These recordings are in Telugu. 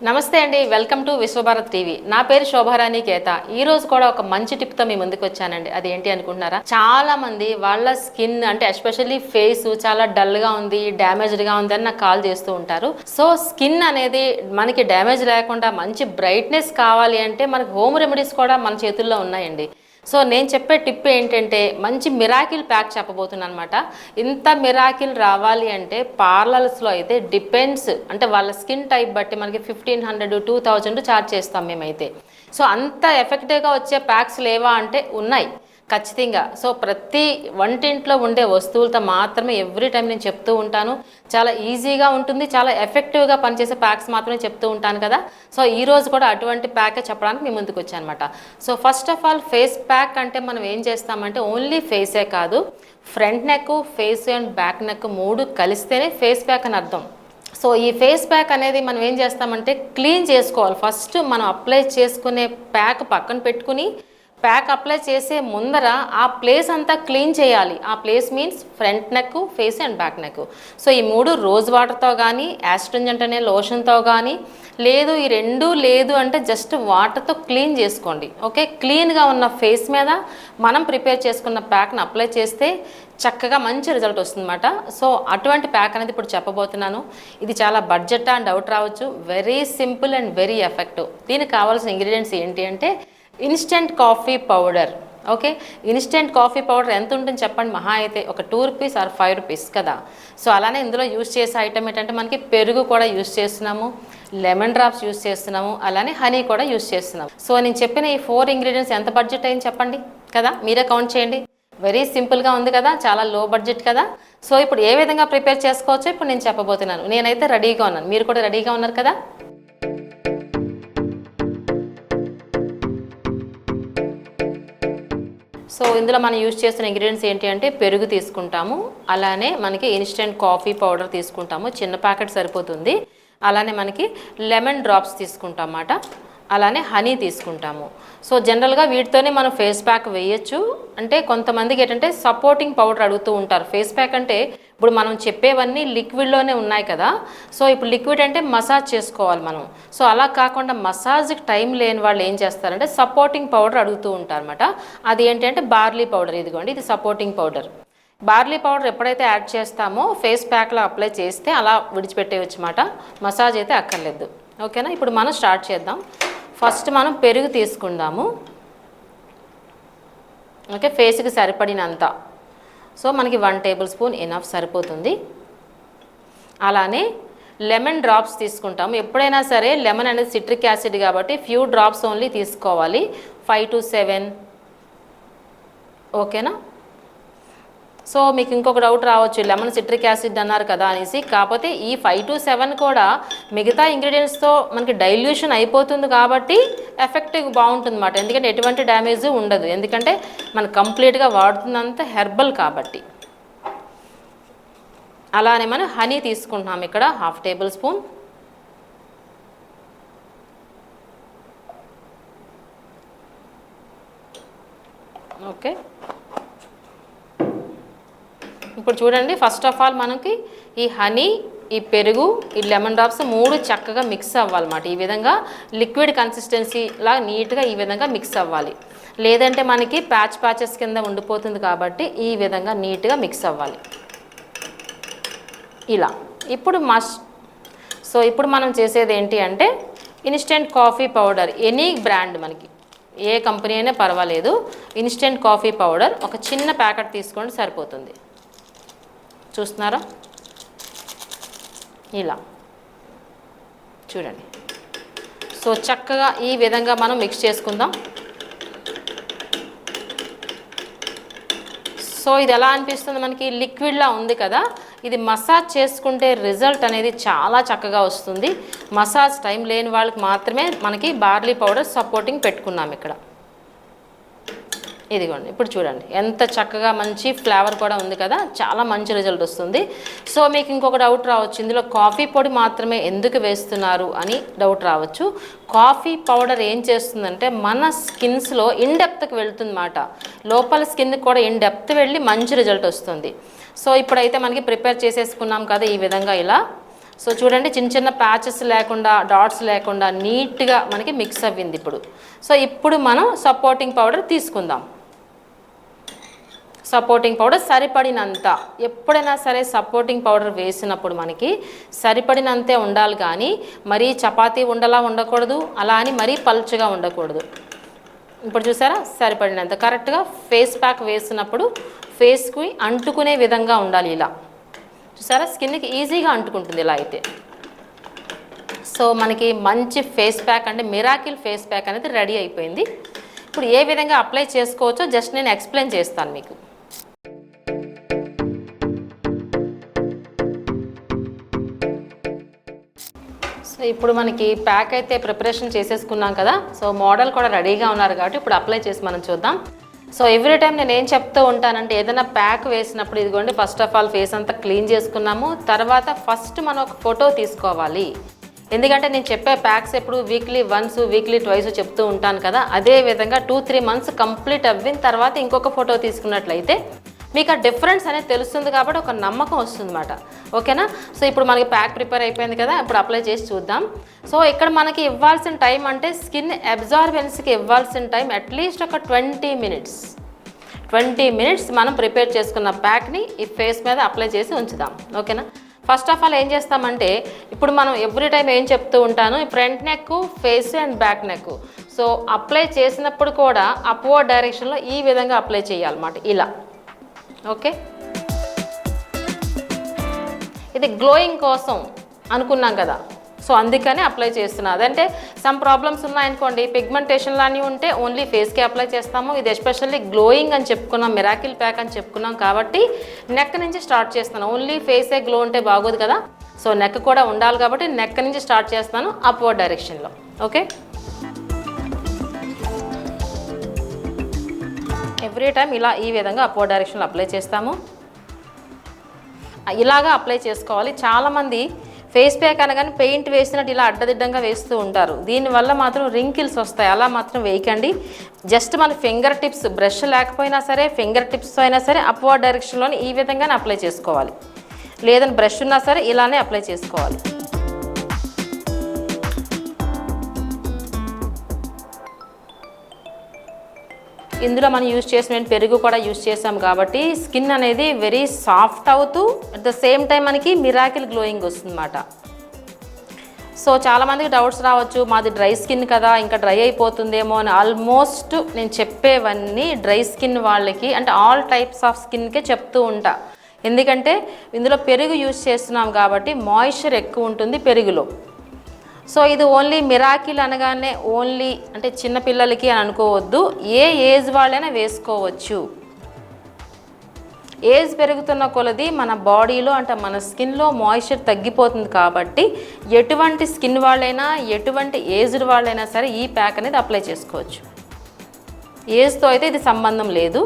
నమస్తే అండి, వెల్కమ్ టు విశ్వభారత్ టీవీ. నా పేరు శోభారాణి కేత. ఈ రోజు కూడా ఒక మంచి టిప్ తో మీ ముందుకు వచ్చానండి. అది ఏంటి అనుకుంటున్నారా? చాలా మంది వాళ్ళ స్కిన్ అంటే ఎస్పెషల్లీ ఫేస్ చాలా డల్ గా ఉంది, డ్యామేజ్డ్ గా ఉంది అని నాకు కాల్ చేస్తూ ఉంటారు. సో స్కిన్ అనేది మనకి డ్యామేజ్ లేకుండా మంచి బ్రైట్నెస్ కావాలి అంటే మనకి హోమ్ రెమెడీస్ కూడా మన చేతుల్లో ఉన్నాయండి. సో నేను చెప్పే టిప్ ఏంటంటే మంచి మిరాకిల్ ప్యాక్ చెప్పబోతున్నాను అనమాట. ఇంత మిరాకిల్ రావాలి అంటే పార్లర్స్లో అయితే డిపెండ్స్, అంటే వాళ్ళ స్కిన్ టైప్ బట్టి మనకి 1500 2000 ఛార్జ్ చేస్తాం మేమైతే. సో అంత ఎఫెక్టివ్గా వచ్చే ప్యాక్స్ లేవా అంటే ఉన్నాయి ఖచ్చితంగా. సో ప్రతి వంటింట్లో ఉండే వస్తువులతో మాత్రమే ఎవ్రీ టైం నేను చెప్తూ ఉంటాను. చాలా ఈజీగా ఉంటుంది, చాలా ఎఫెక్టివ్గా పనిచేసే ప్యాక్స్ మాత్రమే చెప్తూ ఉంటాను కదా. సో ఈరోజు కూడా అటువంటి ప్యాకే చెప్పడానికి మీ ముందుకు వచ్చానమాట. So first of all face pack అంటే మనం ఏం చేస్తామంటే ఓన్లీ ఫేసే కాదు, front neck, face and back neck మూడు కలిస్తేనే ఫేస్ ప్యాక్ అని అర్థం. సో ఈ ఫేస్ ప్యాక్ అనేది మనం ఏం చేస్తామంటే క్లీన్ చేసుకోవాలి. ఫస్ట్ మనం అప్లై చేసుకునే ప్యాక్ పక్కన పెట్టుకుని ప్యాక్ అప్లై చేసే ముందర ఆ ప్లేస్ అంతా క్లీన్ చేయాలి. ఆ place means front neck, face and back neck. So ఈ మూడు రోజ్ వాటర్తో కానీ, యాస్ట్రింజెంట్ అనే లోషన్తో కానీ, లేదు ఈ రెండూ లేదు అంటే జస్ట్ వాటర్తో క్లీన్ చేసుకోండి. ఓకే, క్లీన్గా ఉన్న ఫేస్ మీద మనం ప్రిపేర్ చేసుకున్న ప్యాక్ని అప్లై చేస్తే చక్కగా మంచి రిజల్ట్ వస్తుందన్నమాట. సో అటువంటి ప్యాక్ అనేది ఇప్పుడు చెప్పబోతున్నాను. ఇది చాలా బడ్జెట్ అని డౌట్ రావచ్చు. Very simple and very effective. దీనికి కావాల్సిన ఇంగ్రీడియంట్స్ ఏంటి అంటే instant coffee powder. Okay, instant coffee powder ఎంత ఉంటుంది చెప్పండి? మహా అయితే ఒక 2 రూపీస్ ఆర్ 5 రూపీస్ కదా. సో అలానే ఇందులో యూస్ చేసే ఐటమ్ ఏంటంటే మనకి పెరుగు కూడా యూస్ చేస్తున్నాము, లెమన్ డ్రాప్స్ యూస్ చేస్తున్నాము, అలానే హనీ కూడా యూస్ చేస్తున్నాము. సో నేను చెప్పిన ఈ 4 ఇంగ్రీడియంట్స్ ఎంత బడ్జెట్ అయింది చెప్పండి కదా, మీరే కౌంట్ చేయండి. వెరీ సింపుల్గా ఉంది కదా, చాలా లో బడ్జెట్ కదా. సో ఇప్పుడు ఏ విధంగా ప్రిపేర్ చేసుకోవచ్చో ఇప్పుడు నేను చెప్పబోతున్నాను. నేనైతే రెడీగా ఉన్నాను, మీరు కూడా రెడీగా ఉన్నారు కదా. సో ఇందులో మనం యూజ్ చేస్తున్న ఇంగ్రీడియంట్స్ ఏంటి అంటే పెరుగు తీసుకుంటాము, అలానే మనకి ఇన్స్టెంట్ కాఫీ పౌడర్ తీసుకుంటాము, చిన్న ప్యాకెట్ సరిపోతుంది. అలానే మనకి లెమన్ డ్రాప్స్ తీసుకుంటాం అన్నమాట, అలానే హనీ తీసుకుంటాము. సో జనరల్గా వీటితోనే మనం ఫేస్ ప్యాక్ వేయచ్చు. అంటే కొంతమందికి ఏంటంటే సపోర్టింగ్ పౌడర్ అడుగుతూ ఉంటారు. ఫేస్ ప్యాక్ అంటే ఇప్పుడు మనం చెప్పేవన్నీ లిక్విడ్లోనే ఉన్నాయి కదా. సో ఇప్పుడు లిక్విడ్ అంటే మసాజ్ చేసుకోవాలి మనం. సో అలా కాకుండా మసాజ్కి టైం లేని వాళ్ళు ఏం చేస్తారంటే సపోర్టింగ్ పౌడర్ అడుగుతూ ఉంటారు అనమాట. అది ఏంటంటే బార్లీ పౌడర్. ఇదిగోండి, ఇది సపోర్టింగ్ పౌడర్. బార్లీ పౌడర్ ఎప్పుడైతే యాడ్ చేస్తామో ఫేస్ ప్యాక్లో అప్లై చేస్తే అలా విడిచిపెట్టేయచ్చు అన్నమాట. మసాజ్ అయితే అక్కర్లేదు. ఓకేనా, ఇప్పుడు మనం స్టార్ట్ చేద్దాం. ఫస్ట్ మనం పెరుగు తీసుకుందాము. ఓకే, ఫేస్కి సరిపడినంత. సో మనకి 1 టేబుల్ స్పూన్ ఎనఫ్ సరిపోతుంది. అలానే లెమన్ డ్రాప్స్ తీసుకుంటాము. ఎప్పుడైనా సరే లెమన్ అనేది సిట్రిక్ యాసిడ్ కాబట్టి ఫ్యూ డ్రాప్స్ ఓన్లీ తీసుకోవాలి, 5 to 7. ఓకేనా. సో మీకు ఇంకొక డౌట్ రావచ్చు, లెమన్ సిట్రిక్ యాసిడ్ అన్నారు కదా అనేసి. కాకపోతే ఈ 5 to 7 కూడా మిగతా ఇంగ్రీడియంట్స్తో మనకి డైల్యూషన్ అయిపోతుంది కాబట్టి ఎఫెక్టివ్ బాగుంటుంది అన్నమాట. ఎందుకంటే ఎటువంటి డ్యామేజ్ ఉండదు, ఎందుకంటే మనం కంప్లీట్గా వాడుతున్నంత హెర్బల్ కాబట్టి. అలానే మనం హనీ తీసుకుంటున్నాం ఇక్కడ 1/2 టేబుల్ స్పూన్. ఓకే, ఇప్పుడు చూడండి, ఫస్ట్ ఆఫ్ ఆల్ మనకి ఈ హనీ, ఈ పెరుగు, ఈ లెమన్ డ్రాప్స్ మూడు చక్కగా మిక్స్ అవ్వాలన్నమాట. ఈ విధంగా లిక్విడ్ కన్సిస్టెన్సీలా నీట్గా ఈ విధంగా మిక్స్ అవ్వాలి. లేదంటే మనకి ప్యాచెస్ కింద ఉండిపోతుంది కాబట్టి ఈ విధంగా నీట్గా మిక్స్ అవ్వాలి ఇలా. ఇప్పుడు సో ఇప్పుడు మనం చేసేది ఏంటి అంటే instant coffee powder, any brand, మనకి ఏ కంపెనీ అయినా పర్వాలేదు. ఇన్స్టెంట్ కాఫీ పౌడర్ ఒక చిన్న ప్యాకెట్ తీసుకోండి, సరిపోతుంది. చూస్తున్నారా, ఇలా చూడండి. సో చక్కగా ఈ విధంగా మనం మిక్స్ చేసుకుందాం. సో ఇది ఎలా అనిపిస్తుంది, మనకి లిక్విడ్లా ఉంది కదా. ఇది మసాజ్ చేసుకుంటే రిజల్ట్ అనేది చాలా చక్కగా వస్తుంది. మసాజ్ టైం లేని వాళ్ళకి మాత్రమే మనకి బార్లీ పౌడర్ సపోర్టింగ్ పెట్టుకున్నాం ఇక్కడ. ఇదిగోండి, ఇప్పుడు చూడండి ఎంత చక్కగా మంచి ఫ్లేవర్ కూడా ఉంది కదా, చాలా మంచి రిజల్ట్ వస్తుంది. సో మీకు ఇంకొక డౌట్ రావచ్చు, ఇందులో కాఫీ పొడి మాత్రమే ఎందుకు వేస్తున్నారు అని డౌట్ రావచ్చు. కాఫీ పౌడర్ ఏం చేస్తుందంటే మన స్కిన్స్లో ఇన్ డెప్త్కి వెళ్తుందన్నమాట. లోపల స్కిన్కి కూడా ఇన్ డెప్త్ వెళ్ళి మంచి రిజల్ట్ వస్తుంది. సో ఇప్పుడైతే మనకి ప్రిపేర్ చేసేసుకున్నాం కదా ఈ విధంగా ఇలా. సో చూడండి చిన్న చిన్న ప్యాచెస్ లేకుండా డాట్స్ లేకుండా నీట్గా మనకి మిక్స్ అవ్వింది ఇప్పుడు. సో ఇప్పుడు మనం సపోర్టింగ్ పౌడర్ తీసుకుందాం. సపోర్టింగ్ పౌడర్ సరిపడినంత, ఎప్పుడైనా సరే సపోర్టింగ్ పౌడర్ వేసినప్పుడు మనకి సరిపడినంతే ఉండాలి కానీ మరీ చపాతీ ఉండలా ఉండకూడదు, అలా అని మరీ పల్చగా ఉండకూడదు. ఇప్పుడు చూసారా సరిపడినంత కరెక్ట్గా ఫేస్ ప్యాక్ వేసినప్పుడు ఫేస్కి అంటుకునే విధంగా ఉండాలి. ఇలా చూసారా స్కిన్కి ఈజీగా అంటుకుంటుంది ఇలా అయితే. సో మనకి మంచి ఫేస్ ప్యాక్ అంటే మిరాకిల్ ఫేస్ ప్యాక్ అనేది రెడీ అయిపోయింది. ఇప్పుడు ఏ విధంగా అప్లై చేసుకోవచ్చో జస్ట్ నేను ఎక్స్ప్లెయిన్ చేస్తాను మీకు. సో ఇప్పుడు మనకి ప్యాక్ అయితే ప్రిపరేషన్ చేసేసుకున్నాం కదా. సో మోడల్ కూడా రెడీగా ఉన్నారు కాబట్టి ఇప్పుడు అప్లై చేసి మనం చూద్దాం. సో ఎవ్రీ టైం నేను ఏం చెప్తూ ఉంటానంటే ఏదైనా ప్యాక్ వేసినప్పుడు ఇదిగోండి ఫస్ట్ ఆఫ్ ఆల్ ఫేస్ అంతా క్లీన్ చేసుకున్నాము, తర్వాత ఫస్ట్ మనం ఒక ఫోటో తీసుకోవాలి. ఎందుకంటే నేను చెప్పే ప్యాక్స్ ఎప్పుడు వీక్లీ వన్స్ వీక్లీ ట్వైస్ చెప్తూ ఉంటాను కదా. అదే విధంగా 2-3 మంత్స్ కంప్లీట్ అవ్విన తర్వాత ఇంకొక ఫోటో తీసుకున్నట్లయితే మీకు ఆ డిఫరెన్స్ అనేది తెలుస్తుంది కాబట్టి ఒక నమ్మకం వస్తుంది అన్నమాట. ఓకేనా. సో ఇప్పుడు మనకి ప్యాక్ ప్రిపేర్ అయిపోయింది కదా, ఇప్పుడు అప్లై చేసి చూద్దాం. సో ఇక్కడ మనకి ఇవ్వాల్సిన టైం అంటే స్కిన్ అబ్జార్బెన్స్కి ఇవ్వాల్సిన టైం అట్లీస్ట్ ఒక 20 మినిట్స్ మనం ప్రిపేర్ చేసుకున్న ప్యాక్ని ఈ ఫేస్ మీద అప్లై చేసి ఉంచుదాం. ఓకేనా. ఫస్ట్ ఆఫ్ ఆల్ ఏం చేస్తామంటే ఇప్పుడు మనం ఎవ్రీ టైం ఏం చెప్తూ ఉంటాను, front neck, face and back neck. So apply చేసినప్పుడు కూడా అప్వర్డ్ డైరెక్షన్లో ఈ విధంగా అప్లై చేయాలన్నమాట ఇలా. ఓకే, ఇది గ్లోయింగ్ కోసం అనుకున్నాం కదా, సో అందుకని అప్లై చేస్తున్నాను. అదంటే సమ్ ప్రాబ్లమ్స్ ఉన్నాయనుకోండి, పిగ్మెంటేషన్ లాని ఉంటే ఓన్లీ ఫేస్కి అప్లై చేస్తాము. ఇది ఎస్పెషల్లీ గ్లోయింగ్ అని చెప్పుకున్నాం, మిరాకిల్ ప్యాక్ అని చెప్పుకున్నాం కాబట్టి నెక్ నుంచి స్టార్ట్ చేస్తాను. ఓన్లీ ఫేసే గ్లో ఉంటే బాగోదు కదా, సో నెక్ కూడా ఉండాలి కాబట్టి నెక్ నుంచి స్టార్ట్ చేస్తాను అప్వర్డ్ డైరెక్షన్లో. ఓకే, ఎవ్రీ టైం ఇలా ఈ విధంగా అప్వర్డ్ డైరెక్షన్లో అప్లై చేస్తాము. ఇలాగా అప్లై చేసుకోవాలి. చాలామంది ఫేస్ ప్యాక్ అనగానే పెయింట్ వేసినట్టు ఇలా అడ్డదిడ్డంగా వేస్తూ ఉంటారు, దీనివల్ల మాత్రం రింకిల్స్ వస్తాయి. అలా మాత్రం వేయకండి. జస్ట్ మన ఫింగర్ టిప్స్, బ్రష్ లేకపోయినా సరే ఫింగర్ టిప్స్తో అయినా సరే అప్వర్డ్ డైరెక్షన్లోనే ఈ విధంగానే అప్లై చేసుకోవాలి. లేదని బ్రష్ ఉన్నా సరే ఇలానే అప్లై చేసుకోవాలి. ఇందులో మనం యూజ్ చేసిన పెరుగు కూడా యూజ్ చేసాం కాబట్టి స్కిన్ అనేది వెరీ సాఫ్ట్ అవుతూ అట్ ద సేమ్ టైం మనకి మిరాకిల్ గ్లోయింగ్ వస్తుందన్నమాట. సో చాలామందికి డౌట్స్ రావచ్చు, మాది డ్రై స్కిన్ కదా ఇంకా డ్రై అయిపోతుందేమో అని. ఆల్మోస్ట్ నేను చెప్పేవన్నీ డ్రై స్కిన్ వాళ్ళకి అంటే ఆల్ టైప్స్ ఆఫ్ స్కిన్కే చెప్తూ ఉంటా. ఎందుకంటే ఇందులో పెరుగు యూజ్ చేస్తున్నాం కాబట్టి మాయిశ్చర్ ఎక్కువ ఉంటుంది పెరుగులో. సో ఇది ఓన్లీ మిరాకిల్ అనగానే ఓన్లీ అంటే చిన్నపిల్లలకి అని అనుకోవద్దు, ఏ ఏజ్ వాళ్ళైనా వేసుకోవచ్చు. ఏజ్ పెరుగుతున్న కొలది మన బాడీలో అంటే మన స్కిన్లో మాయిశ్చర్ తగ్గిపోతుంది కాబట్టి ఎటువంటి స్కిన్ వాళ్ళైనా ఎటువంటి ఏజ్డ్ వాళ్ళైనా సరే ఈ ప్యాక్ అనేది అప్లై చేసుకోవచ్చు. ఏజ్తో అయితే ఇది సంబంధం లేదు.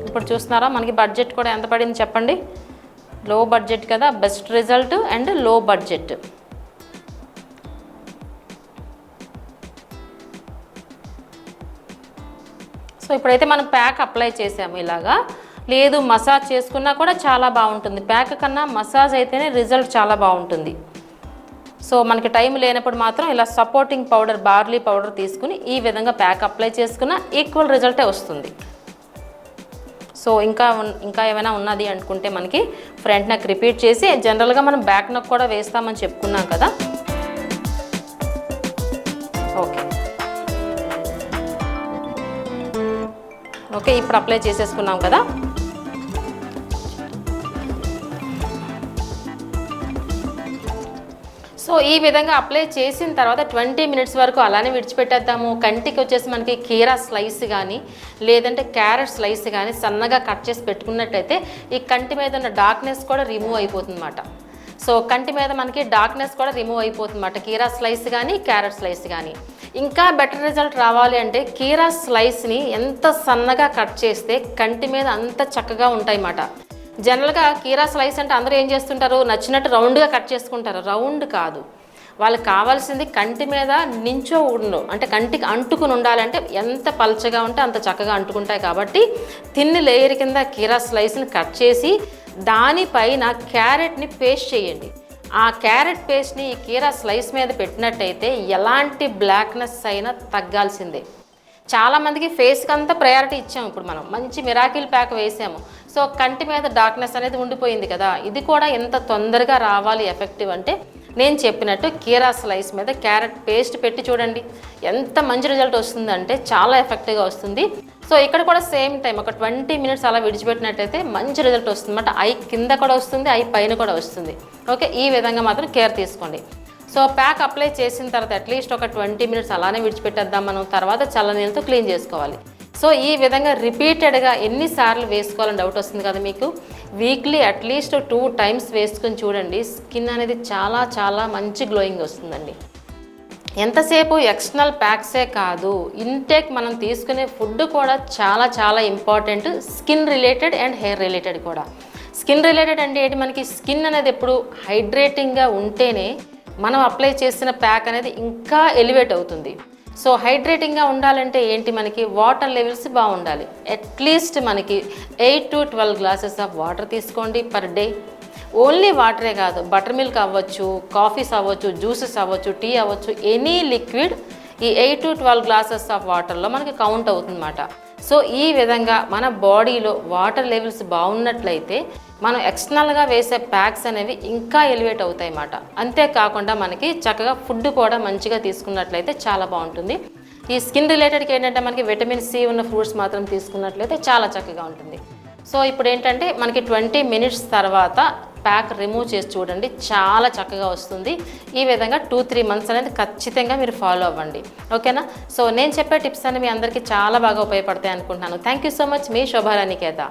ఇప్పుడు చూస్తున్నారా మనకి బడ్జెట్ కూడా ఎంత పడింది చెప్పండి. లో బడ్జెట్ కదా, బెస్ట్ రిజల్ట్ అండ్ లో బడ్జెట్. సో ఇప్పుడైతే మనం ప్యాక్ అప్లై చేసాము ఇలాగా. లేదు మసాజ్ చేసుకున్నా కూడా చాలా బాగుంటుంది. ప్యాక్ కన్నా మసాజ్ అయితేనే రిజల్ట్ చాలా బాగుంటుంది. సో మనకి టైం లేనప్పుడు మాత్రం ఇలా సపోర్టింగ్ పౌడర్, బార్లీ పౌడర్ తీసుకుని ఈ విధంగా ప్యాక్ అప్లై చేసుకున్న ఈక్వల్ రిజల్టే వస్తుంది. సో ఇంకా ఏమైనా ఉన్నది అనుకుంటే మనకి ఫ్రంట్ నెక్ రిపీట్ చేసి జనరల్గా మనం బ్యాక్ నెక్ కూడా వేస్తామని చెప్పుకున్నాం కదా. ఓకే ఇప్పుడు అప్లై చేసేసుకున్నాం కదా. సో ఈ విధంగా అప్లై చేసిన తర్వాత 20 మినిట్స్ వరకు అలానే విడిచిపెట్టేద్దాము. కంటికి వచ్చేసి మనకి కీరా స్లైస్ కానీ లేదంటే క్యారెట్ స్లైస్ కానీ సన్నగా కట్ చేసి పెట్టుకున్నట్టయితే ఈ కంటి మీద ఉన్న డార్క్నెస్ కూడా రిమూవ్ అయిపోతుంది అన్నమాట. సో కంటి మీద మనకి డార్క్నెస్ కూడా రిమూవ్ అయిపోతుంది అన్నమాట, కీరా స్లైస్ కానీ క్యారెట్ స్లైస్ కానీ. ఇంకా బెటర్ రిజల్ట్ రావాలి అంటే కీరా స్లైస్ని ఎంత సన్నగా కట్ చేస్తే కంటి మీద అంత చక్కగా ఉంటాయి అన్నమాట. జనరల్గా కీరా స్లైస్ అంటే అందరూ ఏం చేస్తుంటారు, నచ్చినట్టు రౌండ్గా కట్ చేసుకుంటారు. రౌండ్ కాదు, వాళ్ళకి కావాల్సింది కంటి మీద నించో ఉండు, అంటే కంటికి అంటుకుని ఉండాలంటే ఎంత పల్చగా ఉంటే అంత చక్కగా అంటుకుంటాయి. కాబట్టి తిన్ని లేయర్ కింద కీరా స్లైస్ని కట్ చేసి దానిపైన క్యారెట్ని పేస్ట్ చేయండి. ఆ క్యారెట్ పేస్ట్ని ఈ కీరా స్లైస్ మీద పెట్టినట్టయితే ఎలాంటి బ్లాక్నెస్ అయినా తగ్గాల్సిందే. చాలామందికి ఫేస్కి అంతా ప్రయారిటీ ఇచ్చాము. ఇప్పుడు మనం మంచి మిరాకిల్ ప్యాక్ వేసాము, సో కంటి మీద డార్క్నెస్ అనేది ఉండిపోయింది కదా. ఇది కూడా ఎంత తొందరగా రావాలి ఎఫెక్టివ్ అంటే నేను చెప్పినట్టు కీరా స్లైస్ మీద క్యారెట్ పేస్ట్ పెట్టి చూడండి, ఎంత మంచి రిజల్ట్ వస్తుందంటే చాలా ఎఫెక్టివ్గా వస్తుంది. సో ఇక్కడ కూడా సేమ్ టైం ఒక 20 మినిట్స్ అలా విడిచిపెట్టినట్టయితే మంచి రిజల్ట్ వస్తుంది అన్నమాట. ఐ కింద కూడా వస్తుంది, ఐ పైన కూడా వస్తుంది. ఓకే, ఈ విధంగా మాత్రం కేర్ తీసుకోండి. సో ప్యాక్ అప్లై చేసిన తర్వాత అట్లీస్ట్ ఒక 20 మినిట్స్ అలానే విడిచిపెట్టేద్దాం మనం. తర్వాత చల్లనీళ్ళతో క్లీన్ చేసుకోవాలి. సో ఈ విధంగా రిపీటెడ్గా ఎన్నిసార్లు వేసుకోవాలని డౌట్ వస్తుంది కదా మీకు. వీక్లీ అట్లీస్ట్ 2 టైమ్స్ వేసుకొని చూడండి, స్కిన్ అనేది చాలా చాలా మంచి గ్లోయింగ్ వస్తుందండి. ఎంతసేపు ఎక్స్టర్నల్ ప్యాక్సే కాదు, ఇంటేక్ మనం తీసుకునే ఫుడ్ కూడా చాలా చాలా important, skin related and hair related కూడా. స్కిన్ రిలేటెడ్ అంటే ఏంటి, మనకి స్కిన్ అనేది ఎప్పుడు హైడ్రేటింగ్గా ఉంటేనే మనం అప్లై చేసిన ప్యాక్ అనేది ఇంకా ఎలివేట్ అవుతుంది. సో హైడ్రేటింగ్గా ఉండాలంటే ఏంటి, మనకి వాటర్ లెవెల్స్ బాగుండాలి. అట్లీస్ట్ మనకి 8 to 12 గ్లాసెస్ ఆఫ్ వాటర్ తీసుకోండి పర్ డే. ఓన్లీ వాటరే కాదు, బటర్ మిల్క్ అవ్వచ్చు, కాఫీస్ అవ్వచ్చు, జ్యూసెస్ అవ్వచ్చు, టీ అవ్వచ్చు, ఎనీ లిక్విడ్ ఈ 8 to 12 గ్లాసెస్ ఆఫ్ వాటర్లో మనకి కౌంట్ అవుతుందన్నమాట. సో ఈ విధంగా మన బాడీలో వాటర్ లెవెల్స్ బాగున్నట్లయితే మనం ఎక్స్టర్నల్గా వేసే ప్యాక్స్ అనేవి ఇంకా ఎలివేట్ అవుతాయి అన్నమాట. అంతేకాకుండా మనకి చక్కగా ఫుడ్ కూడా మంచిగా తీసుకున్నట్లయితే చాలా బాగుంటుంది. ఈ స్కిన్ రిలేటెడ్కి ఏంటంటే మనకి విటమిన్ సి ఉన్న ఫ్రూట్స్ మాత్రం తీసుకున్నట్లయితే చాలా చక్కగా ఉంటుంది. సో ఇప్పుడు ఏంటంటే మనకి 20 మినిట్స్ తర్వాత ప్యాక్ రిమూవ్ చేసి చూడండి, చాలా చక్కగా వస్తుంది. ఈ విధంగా 2-3 మంత్స్ అనేది ఖచ్చితంగా మీరు ఫాలో అవ్వండి. ఓకేనా. సో నేను చెప్పే టిప్స్ అన్ని మీ అందరికీ చాలా బాగా ఉపయోగపడతాయి అనుకుంటున్నాను. Thank you so much. మీ శోభారాణి కేత.